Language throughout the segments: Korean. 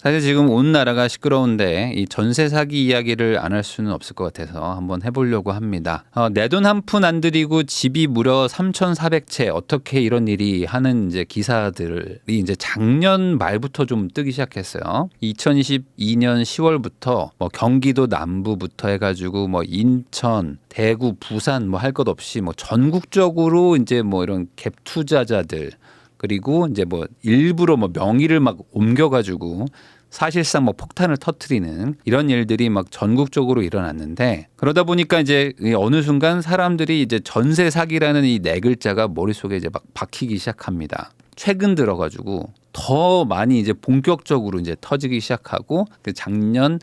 사실 지금 온 나라가 시끄러운데 이 전세 사기 이야기를 안 할 수는 없을 것 같아서 한번 해보려고 합니다. 내 돈 한 푼 안 들이고 집이 무려 3,400채 어떻게 이런 일이 하는 이제 기사들이 이제 작년 말부터 좀 뜨기 시작했어요. 2022년 10월부터 뭐 경기도 남부부터 해가지고 뭐 인천, 대구, 부산 뭐 할 것 없이 뭐 전국적으로 이제 뭐 이런 갭 투자자들 그리고 이제 뭐 일부러 뭐 명의를 막 옮겨가지고 사실상 뭐 폭탄을 터트리는 이런 일들이 막 전국적으로 일어났는데 그러다 보니까 이제 어느 순간 사람들이 이제 전세 사기라는 이 네 글자가 머릿속에 이제 막 박히기 시작합니다. 최근 들어가지고 더 많이 이제 본격적으로 이제 터지기 시작하고 그 작년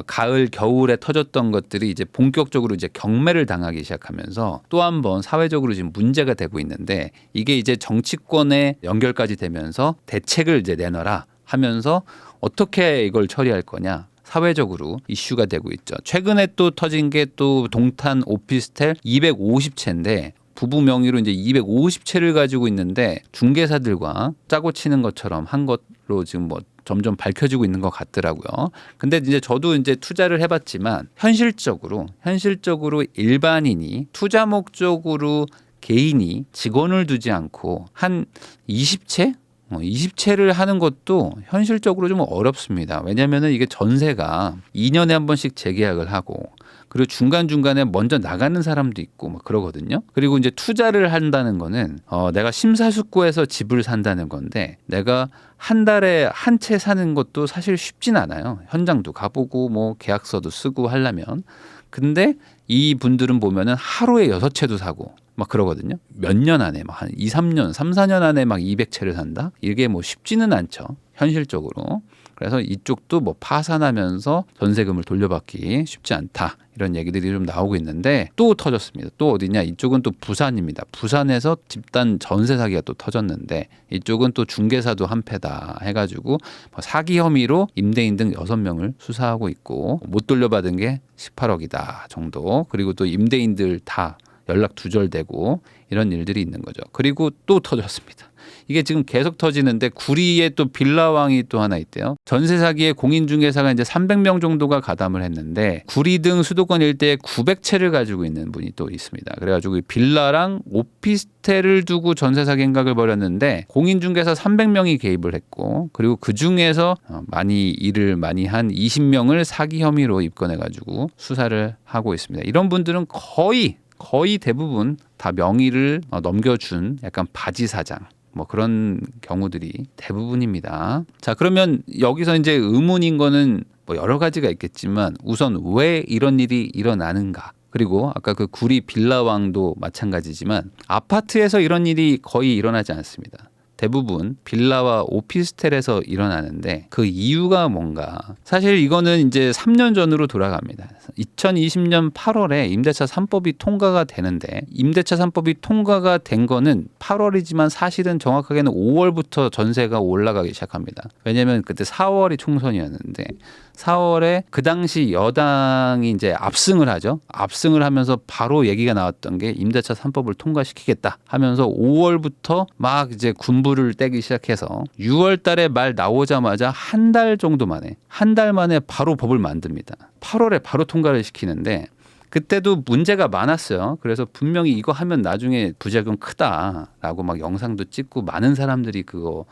가을 겨울에 터졌던 것들이 이제 본격적으로 이제 경매를 당하기 시작하면서 또 한 번 사회적으로 지금 문제가 되고 있는데 이게 이제 정치권에 연결까지 되면서 대책을 이제 내놔라 하면서 어떻게 이걸 처리할 거냐 사회적으로 이슈가 되고 있죠. 최근에 또 터진 게 또 동탄 오피스텔 250채인데 부부 명의로 이제 250채를 가지고 있는데 중개사들과 짜고 치는 것처럼 한 것으로 지금 뭐 점점 밝혀지고 있는 것 같더라고요. 근데 이제 저도 이제 투자를 해봤지만 현실적으로 일반인이 투자 목적으로 개인이 직원을 두지 않고 한 20채? 20채를 하는 것도 현실적으로 좀 어렵습니다. 왜냐하면 이게 전세가 2년에 한 번씩 재계약을 하고 그리고 중간중간에 먼저 나가는 사람도 있고 막 그러거든요. 그리고 이제 투자를 한다는 거는 내가 심사숙고해서 집을 산다는 건데 내가 한 달에 한 채 사는 것도 사실 쉽진 않아요. 현장도 가보고 뭐 계약서도 쓰고 하려면. 근데 이 분들은 보면은 하루에 6채도 사고 막 그러거든요. 몇 년 안에 막 한 2, 3년, 3, 4년 안에 막 200채를 산다? 이게 뭐 쉽지는 않죠. 현실적으로. 그래서 이쪽도 뭐 파산하면서 전세금을 돌려받기 쉽지 않다. 이런 얘기들이 좀 나오고 있는데 또 터졌습니다. 또 어디냐? 이쪽은 또 부산입니다. 부산에서 집단 전세 사기가 또 터졌는데 이쪽은 또 중개사도 한패다 해가지고 뭐 사기 혐의로 임대인 등 6명을 수사하고 있고 못 돌려받은 게 18억이다 정도. 그리고 또 임대인들 다 연락 두절되고 이런 일들이 있는 거죠. 그리고 또 터졌습니다. 이게 지금 계속 터지는데 구리에 또 빌라왕이 또 하나 있대요. 전세 사기에 공인중개사가 이제 300명 정도가 가담을 했는데 구리 등 수도권 일대에 900채를 가지고 있는 분이 또 있습니다. 그래가지고 빌라랑 오피스텔을 두고 전세 사기 행각을 벌였는데 공인중개사 300명이 개입을 했고 그리고 그 중에서 일을 많이 한 20명을 사기 혐의로 입건해가지고 수사를 하고 있습니다. 이런 분들은 거의 대부분 다 명의를 넘겨준 약간 바지 사장 뭐 그런 경우들이 대부분입니다. 자, 그러면 여기서 이제 의문인 거는 뭐 여러 가지가 있겠지만 우선 왜 이런 일이 일어나는가? 그리고 아까 그 구리 빌라왕도 마찬가지지만 아파트에서 이런 일이 거의 일어나지 않습니다. 대부분 빌라와 오피스텔에서 일어나는데 그 이유가 뭔가 사실 이거는 이제 3년 전으로 돌아갑니다. 2020년 8월에 임대차 3법이 통과가 되는데 임대차 3법이 통과가 된 거는 8월이지만 사실은 정확하게는 5월부터 전세가 올라가기 시작합니다. 왜냐하면 그때 4월이 총선이었는데 4월에 그 당시 여당이 이제 압승을 하죠. 압승을 하면서 바로 얘기가 나왔던 게 임대차 3법을 통과시키겠다 하면서 5월부터 막 이제 군부를 떼기 시작해서 6월 달에 말 나오자마자 한 달 만에 바로 법을 만듭니다. 8월에 바로 통과를 시키는데 그때도 문제가 많았어요. 그래서 분명히 이거 하면 나중에 부작용 크다라고 막 영상도 찍고 많은 사람들이 그거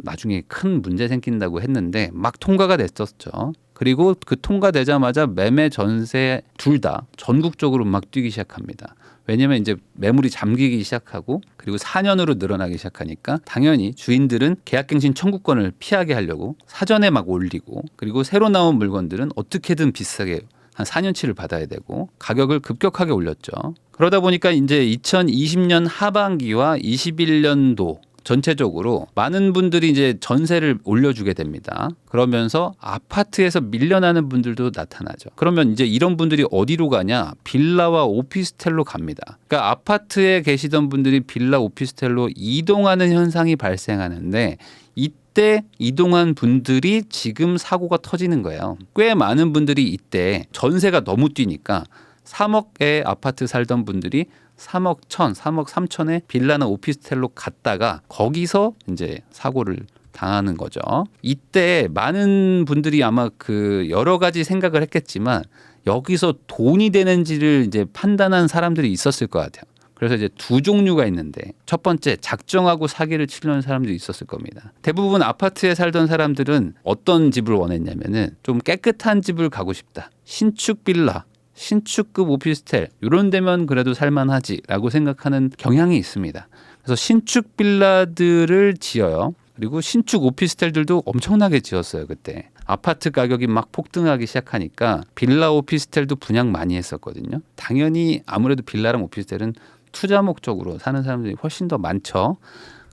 나중에 큰 문제 생긴다고 했는데 막 통과가 됐었죠. 그리고 그 통과되자마자 매매 전세 둘 다 전국적으로 막 뛰기 시작합니다. 왜냐하면 이제 매물이 잠기기 시작하고 그리고 4년으로 늘어나기 시작하니까 당연히 주인들은 계약갱신 청구권을 피하게 하려고 사전에 막 올리고 그리고 새로 나온 물건들은 어떻게든 비싸게 한 4년치를 받아야 되고 가격을 급격하게 올렸죠. 그러다 보니까 이제 2020년 하반기와 21년도 전체적으로 많은 분들이 이제 전세를 올려주게 됩니다. 그러면서 아파트에서 밀려나는 분들도 나타나죠. 그러면 이제 이런 분들이 어디로 가냐? 빌라와 오피스텔로 갑니다. 그러니까 아파트에 계시던 분들이 빌라 오피스텔로 이동하는 현상이 발생하는데 이때 이동한 분들이 지금 사고가 터지는 거예요. 꽤 많은 분들이 이때 전세가 너무 뛰니까 3억에 아파트 살던 분들이 3억 1천, 3억 3천에 빌라나 오피스텔로 갔다가 거기서 이제 사고를 당하는 거죠. 이때 많은 분들이 아마 그 여러 가지 생각을 했겠지만 여기서 돈이 되는지를 이제 판단한 사람들이 있었을 것 같아요. 그래서 이제 두 종류가 있는데 첫 번째 작정하고 사기를 치려는 사람들이 있었을 겁니다. 대부분 아파트에 살던 사람들은 어떤 집을 원했냐면은 좀 깨끗한 집을 가고 싶다. 신축 빌라, 신축급 오피스텔 이런 데면 그래도 살만하지라고 생각하는 경향이 있습니다. 그래서 신축 빌라들을 지어요. 그리고 신축 오피스텔들도 엄청나게 지었어요. 그때 아파트 가격이 막 폭등하기 시작하니까 빌라 오피스텔도 분양 많이 했었거든요. 당연히 아무래도 빌라랑 오피스텔은 투자 목적으로 사는 사람들이 훨씬 더 많죠.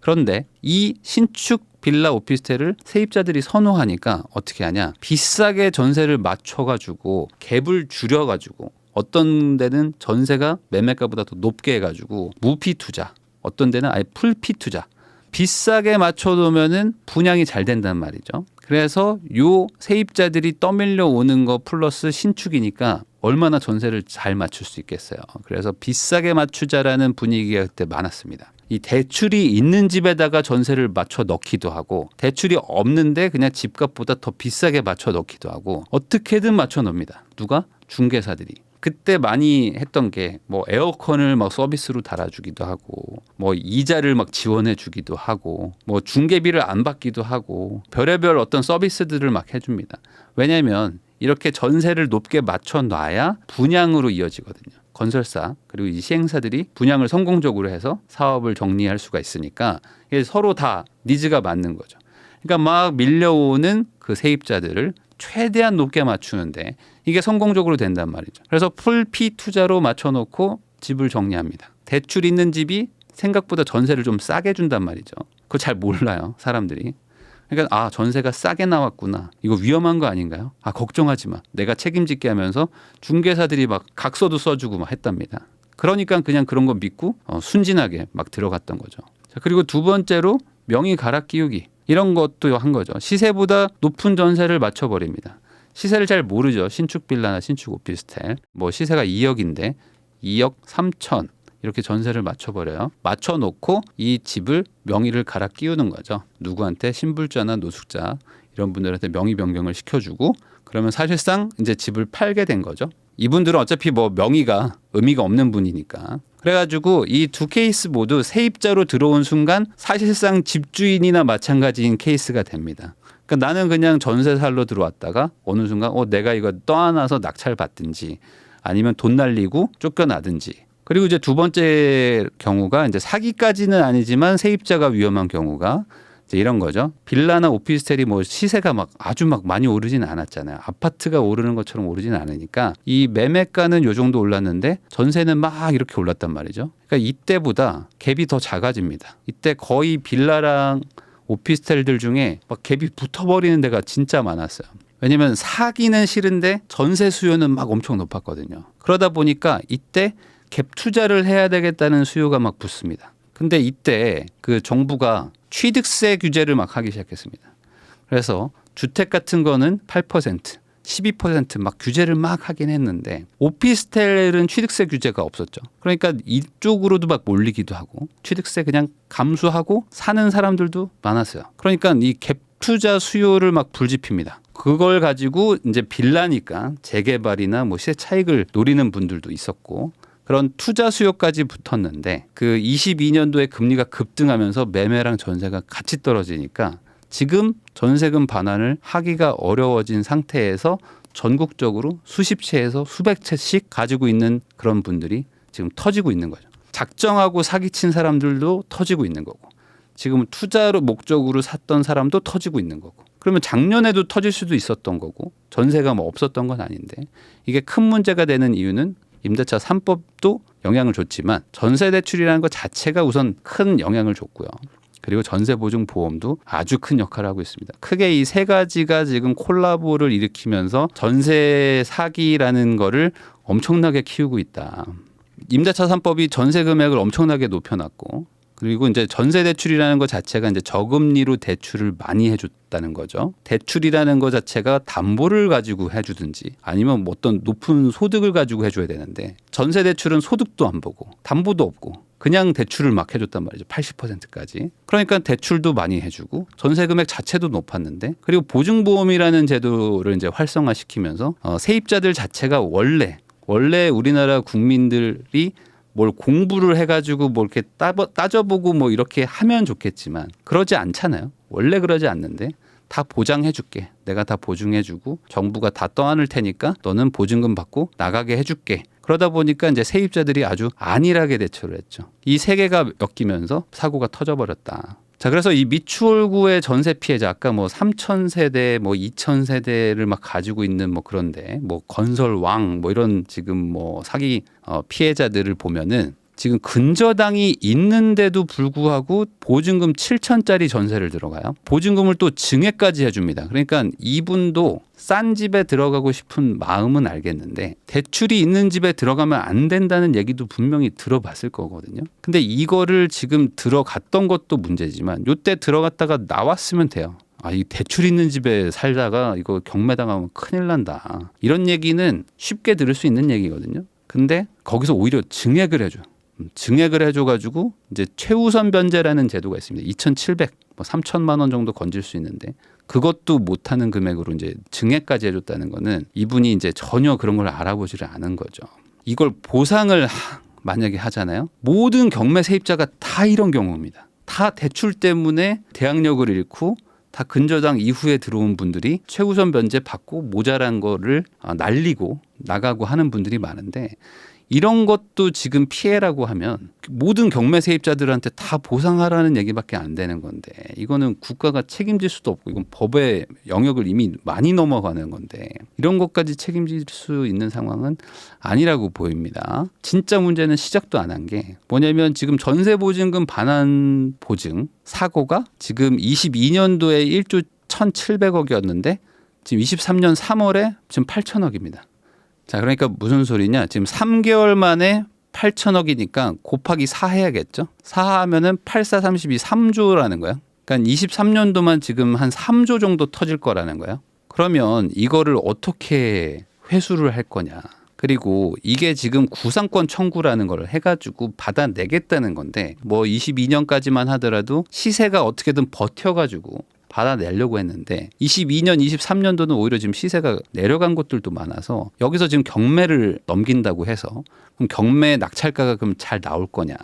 그런데 이 신축 빌라 오피스텔을 세입자들이 선호하니까 어떻게 하냐? 비싸게 전세를 맞춰가지고 갭을 줄여가지고 어떤 데는 전세가 매매가보다 더 높게 해가지고 무피 투자, 어떤 데는 아예 풀피 투자. 비싸게 맞춰놓으면은 분양이 잘 된단 말이죠. 그래서 요 세입자들이 떠밀려 오는 거 플러스 신축이니까 얼마나 전세를 잘 맞출 수 있겠어요. 그래서 비싸게 맞추자라는 분위기가 그때 많았습니다. 이 대출이 있는 집에다가 전세를 맞춰 넣기도 하고 대출이 없는데 그냥 집값보다 더 비싸게 맞춰 넣기도 하고 어떻게든 맞춰 넣습니다. 누가? 중개사들이. 그때 많이 했던 게 뭐 에어컨을 막 서비스로 달아주기도 하고 뭐 이자를 막 지원해 주기도 하고 뭐 중개비를 안 받기도 하고 별의별 어떤 서비스들을 막 해줍니다. 왜냐하면 이렇게 전세를 높게 맞춰 놔야 분양으로 이어지거든요. 건설사 그리고 이 시행사들이 분양을 성공적으로 해서 사업을 정리할 수가 있으니까 이게 서로 다 니즈가 맞는 거죠. 그러니까 막 밀려오는 그 세입자들을 최대한 높게 맞추는데 이게 성공적으로 된단 말이죠. 그래서 풀피 투자로 맞춰놓고 집을 정리합니다. 대출 있는 집이 생각보다 전세를 좀 싸게 준단 말이죠. 그거 잘 몰라요, 사람들이. 그러니까 아, 전세가 싸게 나왔구나. 이거 위험한 거 아닌가요? 아, 걱정하지 마. 내가 책임질게 하면서 중개사들이 막 각서도 써주고 막 했답니다. 그러니까 그냥 그런 거 믿고 순진하게 막 들어갔던 거죠. 자, 그리고 두 번째로 명의 갈아 끼우기. 이런 것도 한 거죠. 시세보다 높은 전세를 맞춰버립니다. 시세를 잘 모르죠. 신축 빌라나 신축 오피스텔. 뭐 시세가 2억인데 2억 3천 이렇게 전세를 맞춰버려요. 맞춰놓고 이 집을 명의를 갈아 끼우는 거죠. 누구한테 신불자나 노숙자 이런 분들한테 명의 변경을 시켜주고 그러면 사실상 이제 집을 팔게 된 거죠. 이분들은 어차피 뭐 명의가 의미가 없는 분이니까. 그래가지고 이 두 케이스 모두 세입자로 들어온 순간 사실상 집주인이나 마찬가지인 케이스가 됩니다. 그러니까 나는 그냥 전세 살러 들어왔다가 어느 순간 내가 이거 떠안아서 낙찰 받든지 아니면 돈 날리고 쫓겨나든지. 그리고 이제 두 번째 경우가 이제 사기까지는 아니지만 세입자가 위험한 경우가 이제 이런 거죠. 빌라나 오피스텔이 뭐 시세가 막 아주 막 많이 오르지는 않았잖아요. 아파트가 오르는 것처럼 오르지는 않으니까 이 매매가는 요 정도 올랐는데 전세는 막 이렇게 올랐단 말이죠. 그러니까 이때보다 갭이 더 작아집니다. 이때 거의 빌라랑 오피스텔들 중에 막 갭이 붙어버리는 데가 진짜 많았어요. 왜냐면 사기는 싫은데 전세 수요는 막 엄청 높았거든요. 그러다 보니까 이때 갭 투자를 해야 되겠다는 수요가 막 붙습니다. 근데 이때 그 정부가 취득세 규제를 막 하기 시작했습니다. 그래서 주택 같은 거는 8%, 12% 막 규제를 막 하긴 했는데 오피스텔은 취득세 규제가 없었죠. 그러니까 이쪽으로도 막 몰리기도 하고 취득세 그냥 감수하고 사는 사람들도 많았어요. 그러니까 이 갭 투자 수요를 막 불지핍니다. 그걸 가지고 이제 빌라니까 재개발이나 뭐 시세 차익을 노리는 분들도 있었고 그런 투자 수요까지 붙었는데 그 22년도에 금리가 급등하면서 매매랑 전세가 같이 떨어지니까 지금 전세금 반환을 하기가 어려워진 상태에서 전국적으로 수십 채에서 수백 채씩 가지고 있는 그런 분들이 지금 터지고 있는 거죠. 작정하고 사기친 사람들도 터지고 있는 거고 지금 투자로 목적으로 샀던 사람도 터지고 있는 거고 그러면 작년에도 터질 수도 있었던 거고 전세가 뭐 없었던 건 아닌데 이게 큰 문제가 되는 이유는 임대차 3법도 영향을 줬지만 전세대출이라는 것 자체가 우선 큰 영향을 줬고요. 그리고 전세보증보험도 아주 큰 역할을 하고 있습니다. 크게 이 세 가지가 지금 콜라보를 일으키면서 전세 사기라는 거를 엄청나게 키우고 있다. 임대차 3법이 전세 금액을 엄청나게 높여놨고 그리고 이제 전세 대출이라는 것 자체가 이제 저금리로 대출을 많이 해줬다는 거죠. 대출이라는 것 자체가 담보를 가지고 해주든지 아니면 뭐 어떤 높은 소득을 가지고 해줘야 되는데 전세 대출은 소득도 안 보고 담보도 없고 그냥 대출을 막 해줬단 말이죠. 80%까지. 그러니까 대출도 많이 해주고 전세 금액 자체도 높았는데, 그리고 보증보험이라는 제도를 이제 활성화시키면서 세입자들 자체가 원래 우리나라 국민들이 뭘 공부를 해가지고 뭐 이렇게 따져보고 뭐 이렇게 하면 좋겠지만 그러지 않잖아요. 원래 그러지 않는데 다 보장해줄게. 내가 다 보증해주고 정부가 다 떠안을 테니까 너는 보증금 받고 나가게 해줄게. 그러다 보니까 이제 세입자들이 아주 안일하게 대처를 했죠. 이 세 개가 엮이면서 사고가 터져버렸다. 자, 그래서 이 미추홀구의 전세 피해자, 아까 뭐 3,000세대, 뭐 2,000세대를 막 가지고 있는 뭐 그런데 뭐 건설왕 뭐 이런 지금 뭐 사기 피해자들을 보면은 지금 근저당이 있는데도 불구하고 보증금 7천짜리 전세를 들어가요. 보증금을 또 증액까지 해줍니다. 그러니까 이분도 싼 집에 들어가고 싶은 마음은 알겠는데 대출이 있는 집에 들어가면 안 된다는 얘기도 분명히 들어봤을 거거든요. 근데 이거를 지금 들어갔던 것도 문제지만 요때 들어갔다가 나왔으면 돼요. 이 대출 있는 집에 살다가 이거 경매당하면 큰일 난다. 이런 얘기는 쉽게 들을 수 있는 얘기거든요. 근데 거기서 오히려 증액을 해줘. 증액을 해줘가지고 이제 최우선 변제라는 제도가 있습니다. 2,700, 뭐 3천만 원 정도 건질 수 있는데 그것도 못하는 금액으로 이제 증액까지 해줬다는 거는 이분이 이제 전혀 그런 걸 알아보지를 않은 거죠. 이걸 보상을 만약에 하잖아요. 모든 경매 세입자가 다 이런 경우입니다. 다 대출 때문에 대항력을 잃고 다 근저당 이후에 들어온 분들이 최우선 변제 받고 모자란 거를 날리고 나가고 하는 분들이 많은데, 이런 것도 지금 피해라고 하면 모든 경매 세입자들한테 다 보상하라는 얘기밖에 안 되는 건데, 이거는 국가가 책임질 수도 없고 이건 법의 영역을 이미 많이 넘어가는 건데 이런 것까지 책임질 수 있는 상황은 아니라고 보입니다. 진짜 문제는 시작도 안 한 게 뭐냐면 지금 전세보증금 반환 보증 사고가 지금 22년도에 1조 1,700억이었는데 지금 23년 3월에 지금 8천억입니다. 자, 그러니까 무슨 소리냐? 지금 3개월 만에 8천억이니까 곱하기 4 해야겠죠? 4 하면은 8, 4, 32, 3조라는 거야. 그러니까 23년도만 지금 한 3조 정도 터질 거라는 거야. 그러면 이거를 어떻게 회수를 할 거냐? 그리고 이게 지금 구상권 청구라는 걸 해가지고 받아내겠다는 건데, 뭐 22년까지만 하더라도 시세가 어떻게든 버텨가지고 받아내려고 했는데 22년, 23년도는 오히려 지금 시세가 내려간 곳들도 많아서 여기서 지금 경매를 넘긴다고 해서 그럼 경매 낙찰가가 그럼 잘 나올 거냐.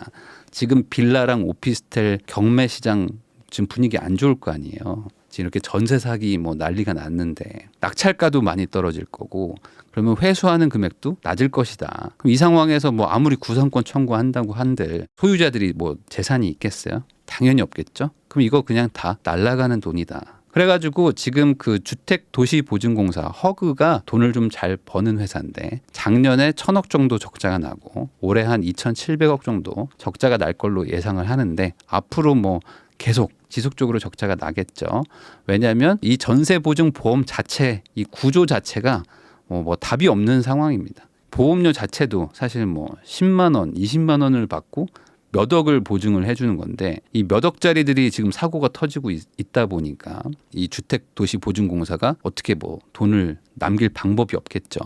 지금 빌라랑 오피스텔 경매 시장 지금 분위기 안 좋을 거 아니에요. 지금 이렇게 전세 사기 뭐 난리가 났는데 낙찰가도 많이 떨어질 거고 그러면 회수하는 금액도 낮을 것이다. 그럼 이 상황에서 뭐 아무리 구상권 청구한다고 한들 소유자들이 뭐 재산이 있겠어요? 당연히 없겠죠. 그럼 이거 그냥 다 날아가는 돈이다. 그래가지고 지금 그 주택도시보증공사 허그가 돈을 좀 잘 버는 회사인데 작년에 1,000억 정도 적자가 나고 올해 한 2,700억 정도 적자가 날 걸로 예상을 하는데 앞으로 뭐 계속 지속적으로 적자가 나겠죠. 왜냐하면 이 전세보증보험 자체 이 구조 자체가 뭐 답이 없는 상황입니다. 보험료 자체도 사실 뭐 10만 원, 20만 원을 받고 몇 억을 보증을 해주는 건데 이 몇 억짜리들이 지금 사고가 터지고 있다 보니까 이 주택도시보증공사가 어떻게 뭐 돈을 남길 방법이 없겠죠.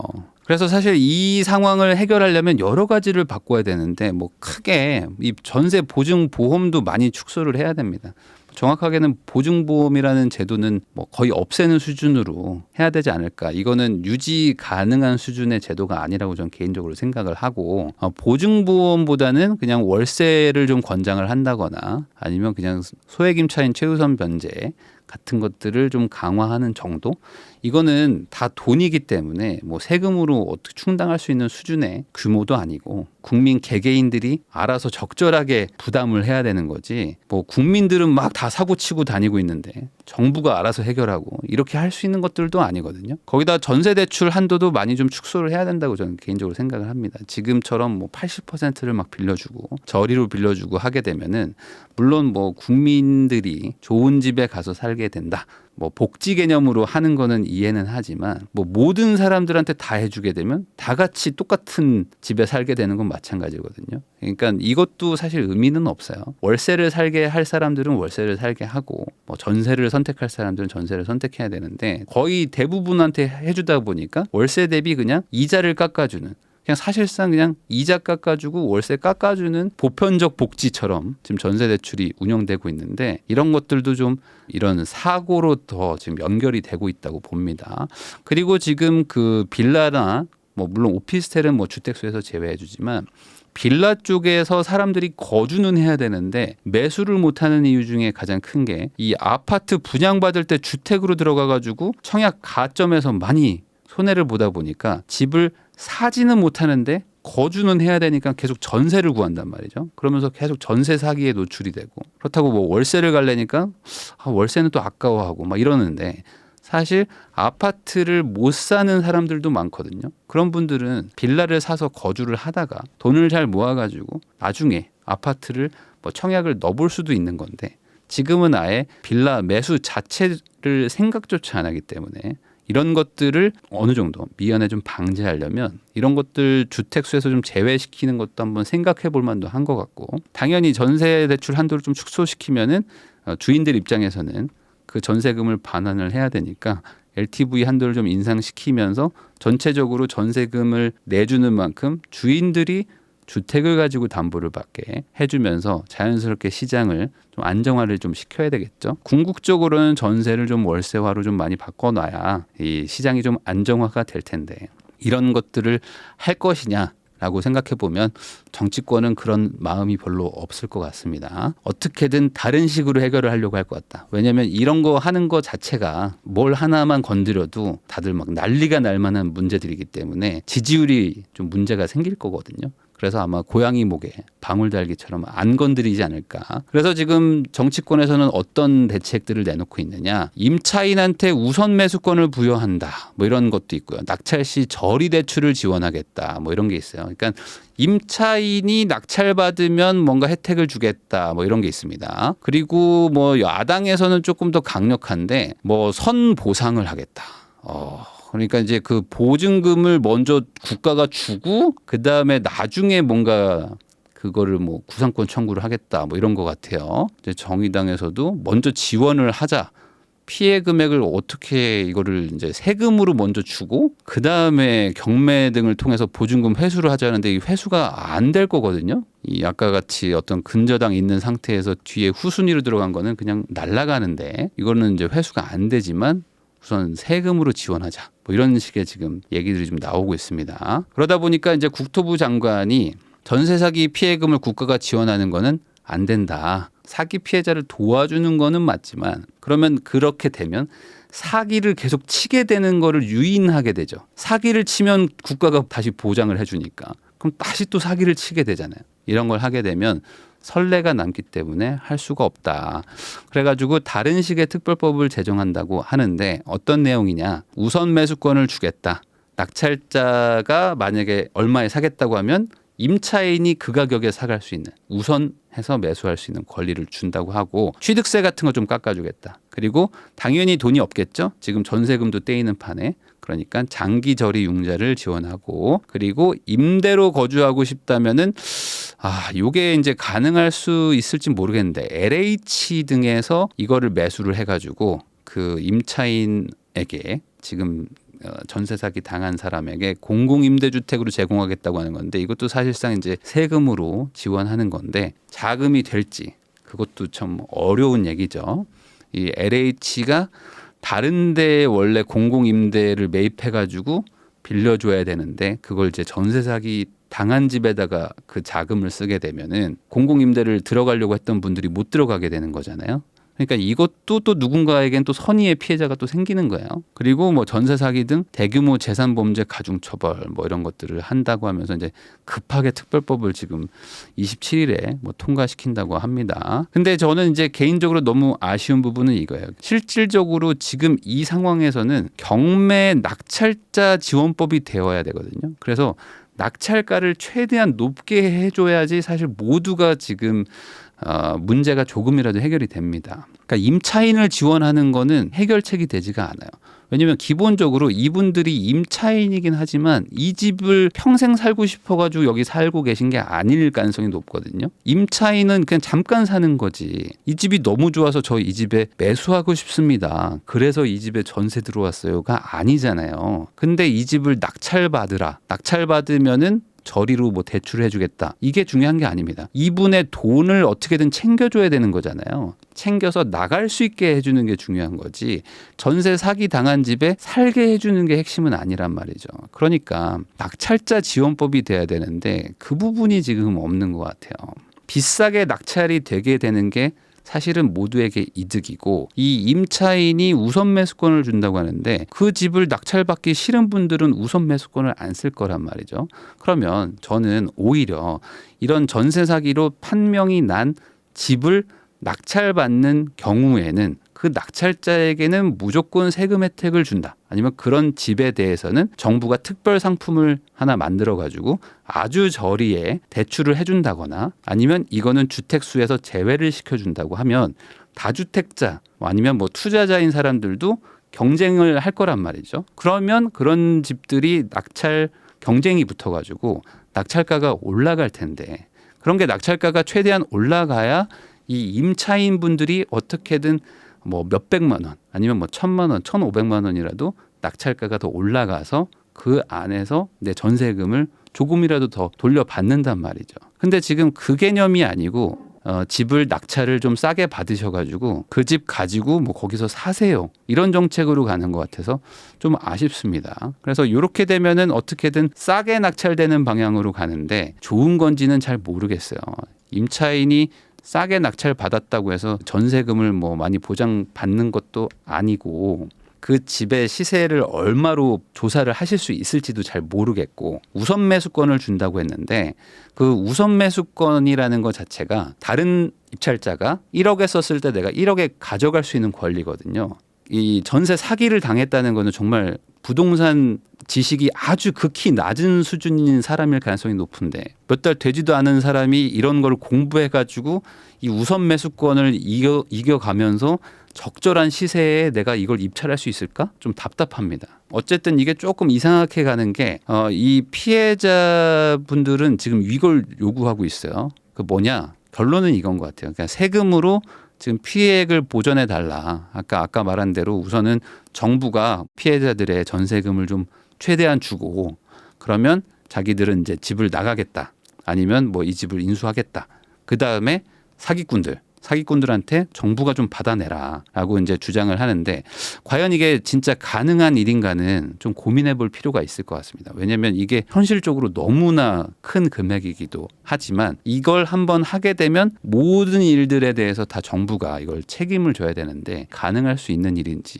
그래서 사실 이 상황을 해결하려면 여러 가지를 바꿔야 되는데 뭐 크게 이 전세 보증 보험도 많이 축소를 해야 됩니다. 정확하게는 보증보험이라는 제도는 뭐 거의 없애는 수준으로 해야 되지 않을까. 이거는 유지 가능한 수준의 제도가 아니라고 저는 개인적으로 생각을 하고 보증보험보다는 그냥 월세를 좀 권장을 한다거나 아니면 그냥 소액임차인 최우선 변제 같은 것들을 좀 강화하는 정도? 이거는 다 돈이기 때문에 뭐 세금으로 어떻게 충당할 수 있는 수준의 규모도 아니고 국민 개개인들이 알아서 적절하게 부담을 해야 되는 거지 뭐 국민들은 막 다 사고치고 다니고 있는데 정부가 알아서 해결하고 이렇게 할 수 있는 것들도 아니거든요. 거기다 전세대출 한도도 많이 좀 축소를 해야 된다고 저는 개인적으로 생각을 합니다. 지금처럼 뭐 80%를 막 빌려주고 저리로 빌려주고 하게 되면은 물론 뭐 국민들이 좋은 집에 가서 살게 된다. 뭐 복지 개념으로 하는 거는 이해는 하지만 뭐 모든 사람들한테 다 해주게 되면 다 같이 똑같은 집에 살게 되는 건 마찬가지거든요. 그러니까 이것도 사실 의미는 없어요. 월세를 살게 할 사람들은 월세를 살게 하고 뭐 전세를 선택할 사람들은 전세를 선택해야 되는데 거의 대부분한테 해주다 보니까 월세 대비 그냥 이자를 깎아주는 그냥 사실상 그냥 이자 깎아주고 월세 깎아주는 보편적 복지처럼 지금 전세 대출이 운영되고 있는데 이런 것들도 좀 이런 사고로 더 지금 연결이 되고 있다고 봅니다. 그리고 지금 그 빌라나 뭐 물론 오피스텔은 뭐 주택수에서 제외해주지만 빌라 쪽에서 사람들이 거주는 해야 되는데 매수를 못하는 이유 중에 가장 큰 게 이 아파트 분양받을 때 주택으로 들어가가지고 청약 가점에서 많이 손해를 보다 보니까 집을 사지는 못하는데 거주는 해야 되니까 계속 전세를 구한단 말이죠. 그러면서 계속 전세 사기에 노출이 되고 그렇다고 뭐 월세를 갈래니까 월세는 또 아까워하고 막 이러는데 사실 아파트를 못 사는 사람들도 많거든요. 그런 분들은 빌라를 사서 거주를 하다가 돈을 잘 모아가지고 나중에 아파트를 뭐 청약을 넣어볼 수도 있는 건데 지금은 아예 빌라 매수 자체를 생각조차 안 하기 때문에 이런 것들을 어느 정도 미연에 좀 방지하려면 이런 것들 주택수에서 좀 제외시키는 것도 한번 생각해 볼 만도 한 것 같고 당연히 전세 대출 한도를 좀 축소시키면은 주인들 입장에서는 그 전세금을 반환을 해야 되니까 LTV 한도를 좀 인상시키면서 전체적으로 전세금을 내주는 만큼 주인들이 주택을 가지고 담보를 받게 해주면서 자연스럽게 시장을 좀 안정화를 좀 시켜야 되겠죠. 궁극적으로는 전세를 좀 월세화로 좀 많이 바꿔놔야 이 시장이 좀 안정화가 될 텐데 이런 것들을 할 것이냐라고 생각해 보면 정치권은 그런 마음이 별로 없을 것 같습니다. 어떻게든 다른 식으로 해결을 하려고 할 것 같다. 왜냐하면 이런 거 하는 거 자체가 뭘 하나만 건드려도 다들 막 난리가 날 만한 문제들이기 때문에 지지율이 좀 문제가 생길 거거든요. 그래서 아마 고양이 목에 방울달기처럼 안 건드리지 않을까. 그래서 지금 정치권에서는 어떤 대책들을 내놓고 있느냐. 임차인한테 우선 매수권을 부여한다. 뭐 이런 것도 있고요. 낙찰 시 저리 대출을 지원하겠다. 뭐 이런 게 있어요. 그러니까 임차인이 낙찰받으면 뭔가 혜택을 주겠다. 뭐 이런 게 있습니다. 그리고 뭐 야당에서는 조금 더 강력한데 뭐 선보상을 하겠다. 그러니까 이제 그 보증금을 먼저 국가가 주고 그 다음에 나중에 뭔가 그거를 뭐 구상권 청구를 하겠다 뭐 이런 것 같아요. 이제 정의당에서도 먼저 지원을 하자. 피해 금액을 어떻게 이거를 이제 세금으로 먼저 주고 그 다음에 경매 등을 통해서 보증금 회수를 하자는데 이 회수가 안 될 거거든요. 이 아까 같이 어떤 근저당 있는 상태에서 뒤에 후순위로 들어간 거는 그냥 날아가는데 이거는 이제 회수가 안 되지만 우선 세금으로 지원하자. 뭐 이런 식의 지금 얘기들이 좀 나오고 있습니다. 그러다 보니까 이제 국토부 장관이 전세 사기 피해금을 국가가 지원하는 거는 안 된다. 사기 피해자를 도와주는 거는 맞지만 그러면 그렇게 되면 사기를 계속 치게 되는 거를 유인하게 되죠. 사기를 치면 국가가 다시 보장을 해주니까 그럼 다시 또 사기를 치게 되잖아요. 이런 걸 하게 되면 선례가 남기 때문에 할 수가 없다. 그래가지고 다른 식의 특별법을 제정한다고 하는데 어떤 내용이냐. 우선 매수권을 주겠다. 낙찰자가 만약에 얼마에 사겠다고 하면 임차인이 그 가격에 사갈 수 있는 우선해서 매수할 수 있는 권리를 준다고 하고 취득세 같은 거 좀 깎아주겠다. 그리고 당연히 돈이 없겠죠. 지금 전세금도 떼이는 판에. 그러니까 장기 저리 융자를 지원하고 그리고 임대로 거주하고 싶다면은 요게 이제 가능할 수 있을지 모르겠는데 LH 등에서 이거를 매수를 해가지고 그 임차인에게 지금 전세 사기 당한 사람에게 공공임대주택으로 제공하겠다고 하는 건데 이것도 사실상 이제 세금으로 지원하는 건데 자금이 될지 그것도 참 어려운 얘기죠. 이 LH가 다른 데에 원래 공공임대를 매입해가지고 빌려줘야 되는데 그걸 이제 전세 사기 당한 집에다가 그 자금을 쓰게 되면은 공공임대를 들어가려고 했던 분들이 못 들어가게 되는 거잖아요. 그러니까 이것도 또 누군가에겐 또 선의의 피해자가 또 생기는 거예요. 그리고 뭐 전세 사기 등 대규모 재산 범죄 가중 처벌 뭐 이런 것들을 한다고 하면서 이제 급하게 특별법을 지금 27일에 뭐 통과시킨다고 합니다. 근데 저는 이제 개인적으로 너무 아쉬운 부분은 이거예요. 실질적으로 지금 이 상황에서는 경매 낙찰자 지원법이 되어야 되거든요. 그래서 낙찰가를 최대한 높게 해줘야지 사실 모두가 지금 문제가 조금이라도 해결이 됩니다. 그러니까 임차인을 지원하는 거는 해결책이 되지가 않아요. 왜냐면 기본적으로 이분들이 임차인이긴 하지만 이 집을 평생 살고 싶어가지고 여기 살고 계신 게 아닐 가능성이 높거든요. 임차인은 그냥 잠깐 사는 거지. 이 집이 너무 좋아서 저 이 집에 매수하고 싶습니다. 그래서 이 집에 전세 들어왔어요가 아니잖아요. 근데 이 집을 낙찰받으라. 낙찰받으면은 저리로 뭐 대출을 해주겠다. 이게 중요한 게 아닙니다. 이분의 돈을 어떻게든 챙겨줘야 되는 거잖아요. 챙겨서 나갈 수 있게 해주는 게 중요한 거지. 전세 사기 당한 집에 살게 해주는 게 핵심은 아니란 말이죠. 그러니까 낙찰자 지원법이 돼야 되는데 그 부분이 지금 없는 것 같아요. 비싸게 낙찰이 되게 되는 게 사실은 모두에게 이득이고 이 임차인이 우선 매수권을 준다고 하는데 그 집을 낙찰받기 싫은 분들은 우선 매수권을 안 쓸 거란 말이죠. 그러면 저는 오히려 이런 전세 사기로 판명이 난 집을 낙찰받는 경우에는 그 낙찰자에게는 무조건 세금 혜택을 준다. 아니면 그런 집에 대해서는 정부가 특별 상품을 하나 만들어 가지고 아주 저리에 대출을 해준다거나 아니면 이거는 주택수에서 제외를 시켜준다고 하면 다주택자 아니면 뭐 투자자인 사람들도 경쟁을 할 거란 말이죠. 그러면 그런 집들이 낙찰 경쟁이 붙어가지고 낙찰가가 올라갈 텐데 그런 게 낙찰가가 최대한 올라가야 이 임차인 분들이 어떻게든 뭐 몇백만 원 아니면 뭐 1,000만 원, 1,500만 원이라도 낙찰가가 더 올라가서 그 안에서 내 전세금을 조금이라도 더 돌려받는단 말이죠. 근데 지금 그 개념이 아니고 집을 낙찰을 좀 싸게 받으셔가지고 그 집 가지고 뭐 거기서 사세요. 이런 정책으로 가는 것 같아서 좀 아쉽습니다. 그래서 이렇게 되면은 어떻게든 싸게 낙찰되는 방향으로 가는데 좋은 건지는 잘 모르겠어요. 임차인이 싸게 낙찰 받았다고 해서 전세금을 뭐 많이 보장받는 것도 아니고 그 집의 시세를 얼마로 조사를 하실 수 있을지도 잘 모르겠고 우선 매수권을 준다고 했는데 그 우선 매수권이라는 것 자체가 다른 입찰자가 1억에 썼을 때 내가 1억에 가져갈 수 있는 권리거든요. 이 전세 사기를 당했다는 거는 정말 부동산 지식이 아주 극히 낮은 수준인 사람일 가능성이 높은데 몇 달 되지도 않은 사람이 이런 걸 공부해가지고 이 우선 매수권을 이겨가면서 적절한 시세에 내가 이걸 입찰할 수 있을까? 좀 답답합니다. 어쨌든 이게 조금 이상하게 가는 게 이 피해자분들은 지금 이걸 요구하고 있어요. 그 뭐냐? 결론은 이건 것 같아요. 그러니까 세금으로 지금 피해액을 보전해 달라. 아까 말한 대로 우선은 정부가 피해자들의 전세금을 좀 최대한 주고 그러면 자기들은 이제 집을 나가겠다. 아니면 뭐 이 집을 인수하겠다. 그 다음에 사기꾼들한테 정부가 좀 받아내라라고 이제 주장을 하는데 과연 이게 진짜 가능한 일인가는 좀 고민해 볼 필요가 있을 것 같습니다. 왜냐하면 이게 현실적으로 너무나 큰 금액이기도 하지만 이걸 한번 하게 되면 모든 일들에 대해서 다 정부가 이걸 책임을 져야 되는데 가능할 수 있는 일인지.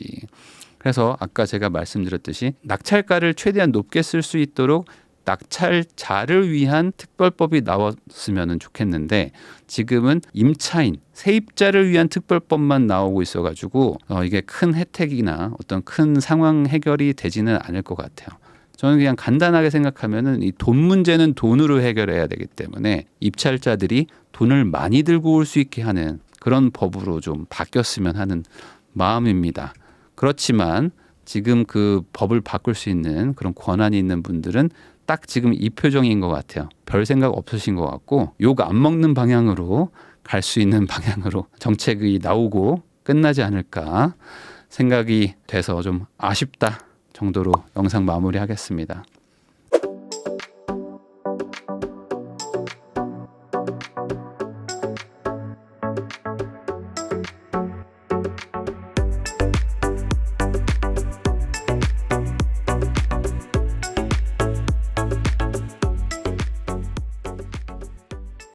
그래서 아까 제가 말씀드렸듯이 낙찰가를 최대한 높게 쓸 수 있도록 낙찰자를 위한 특별법이 나왔으면 좋겠는데 지금은 임차인, 세입자를 위한 특별법만 나오고 있어가지고 이게 큰 혜택이나 어떤 큰 상황 해결이 되지는 않을 것 같아요. 저는 그냥 간단하게 생각하면은 이 돈 문제는 돈으로 해결해야 되기 때문에 입찰자들이 돈을 많이 들고 올 수 있게 하는 그런 법으로 좀 바뀌었으면 하는 마음입니다. 그렇지만 지금 그 법을 바꿀 수 있는 그런 권한이 있는 분들은 딱 지금 이 표정인 것 같아요. 별 생각 없으신 것 같고 욕 안 먹는 방향으로 갈 수 있는 방향으로 정책이 나오고 끝나지 않을까 생각이 돼서 좀 아쉽다 정도로 영상 마무리하겠습니다.